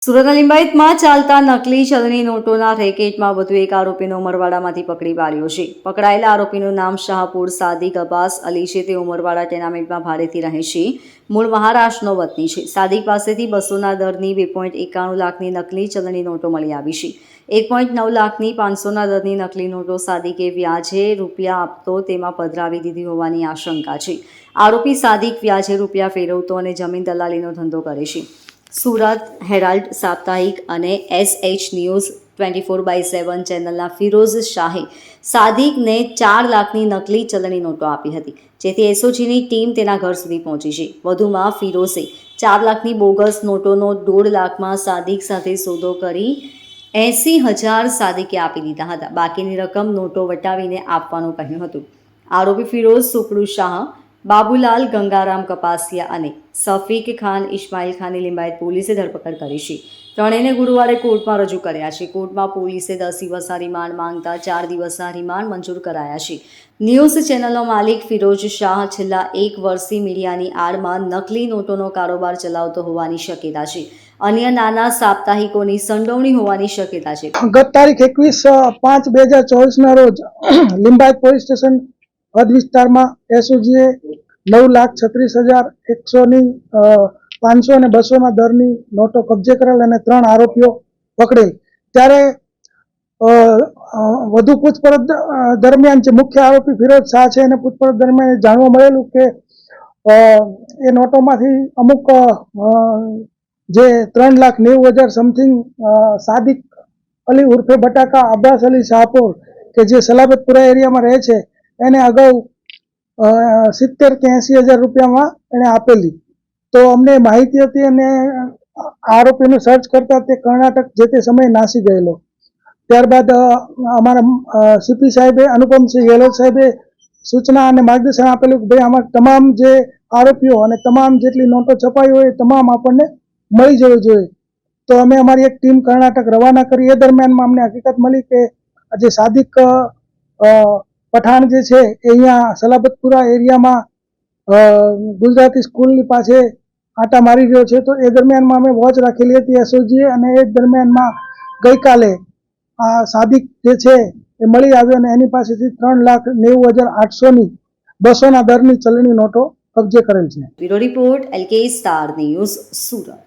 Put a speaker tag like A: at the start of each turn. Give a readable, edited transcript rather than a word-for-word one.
A: સુરતના લિંબાયતમાં ચાલતા નકલી ચલણી નોટોના રેકેટમાં વધુ એક આરોપીનો ઉમરવાડામાંથી પકડી પાડ્યો છે. પકડાયેલા આરોપીનું નામ શાહપુર સાદિક અબ્બાસ અલી છે. તે ઉમરવાડા ટેનામેન્ટમાં ભાડેથી રહે છે. મૂળ મહારાષ્ટ્રનો વતની છે. સાદિક પાસેથી 200ના દરની 2.91 લાખની નકલી ચલણી નોટો મળી આવી છે. 1.9 લાખની 500ના દરની નકલી નોટો સાદિકે વ્યાજે રૂપિયા આપતો તેમાં પધરાવી દીધી હોવાની આશંકા છે. આરોપી સાદિક વ્યાજે રૂપિયા ફેરવતો અને જમીન દલાલીનો ધંધો કરે છે. સુરત હેરાલ્ડ સાપ્તાહિક અને SH ન્યૂઝ 24/7 ચેનલના ફિરોઝ શાહે સાદિકને 4 લાખની નકલી ચલણી નોટો આપી હતી, જેથી SOGની ટીમ તેના ઘર સુધી પહોંચી છે. વધુમાં ફિરોઝે 4 લાખની બોગસ નોટોનો 1.5 લાખમાં સાદિક સાથે સોદો કરી 80,000 સાદિકે આપી દીધા હતા. બાકીની રકમ નોટો વટાવીને આપવાનું કહ્યું હતું. આરોપી ફિરોઝ સુપડુ શાહ, બાબુલાલ ગંગારામ કપાસિયા અને સફીક ખાન ઇસ્માઇલ ખાનની લિંબાયત પોલીસે ધરપકડ કરી છે. ત્રણેયને ગુરુવારે કોર્ટમાં રજૂ કર્યા છે. કોર્ટમાં પોલીસે 10 દિવસના રિમાન્ડ માંગતા 4 દિવસના રિમાન્ડ મંજૂર કરાયા છે. ન્યૂઝ ચેનલનો માલિક ફિરોઝ શાહ છેલ્લા 1 વર્ષથી મીડિયાની આડમાં નકલી નોટોનો કારોબાર ચલાવતો હોવાની શક્યતા છે. અન્ય નાના સાપ્તાહિકોની સંડોવણી હોવાની શક્યતા છે.
B: ગત તારીખ 21/5/2024ના રોજ લિંબાયત પોલીસ સ્ટેશન હદ વિસ્તારમાં SOGએ 9,36,100ની 500 અને 200ના દરની નોટો કબજે કરેલ અને 3 આરોપીઓ પકડેલ. ત્યારે વધુ પૂછપરછ દરમિયાન જે મુખ્ય આરોપી ફિરોઝ શાહ છે એને પૂછપરછ દરમિયાન જાણવા મળેલું કે એ નોટોમાંથી અમુક જે 3,90,000 સમથિંગ સાદિક અલી ઉર્ફે બટાકા અબ્બાસ અલી શાહપુર કે જે સલાબતપુરા એરિયામાં રહે છે એને અગાઉ 70,000 કે 80,000 રૂપિયામાં એને આપેલી. તો અમને માહિતી હતી અને આરોપીનું સર્ચ કરતા તે કર્ણાટક જે તે સમયે નાસી ગયેલો. ત્યારબાદ અમારા CP સાહેબે અનુપમસિંહ ગેહલોત સાહેબે સૂચના અને માર્ગદર્શન આપેલું કે ભાઈ આમાં તમામ જે આરોપીઓ અને તમામ જેટલી નોટો છપાઈ હોય એ તમામ આપણને મળી જવી જોઈએ. તો અમે અમારી એક ટીમ કર્ણાટક રવાના કરી. એ દરમિયાનમાં અમને હકીકત મળી કે જે સાદિક પઠાણ જે છે એ અહીંયા સલાબતપુરા એરિયામાં ગુજરાતી સ્કૂલની પાસે આંટા મારી રહ્યો છે. તો એ દરમિયાનમાં અમે વોચ રાખેલી હતી SOGએ અને એ દરમિયાનમાં ગઈકાલે આ સાદિક જે છે એ મળી આવ્યો અને એની પાસેથી 3,90,800ની 200ના દરની ચલણી નોટો કબજે કરેલ છે.
A: Bureau report LK star news Surat.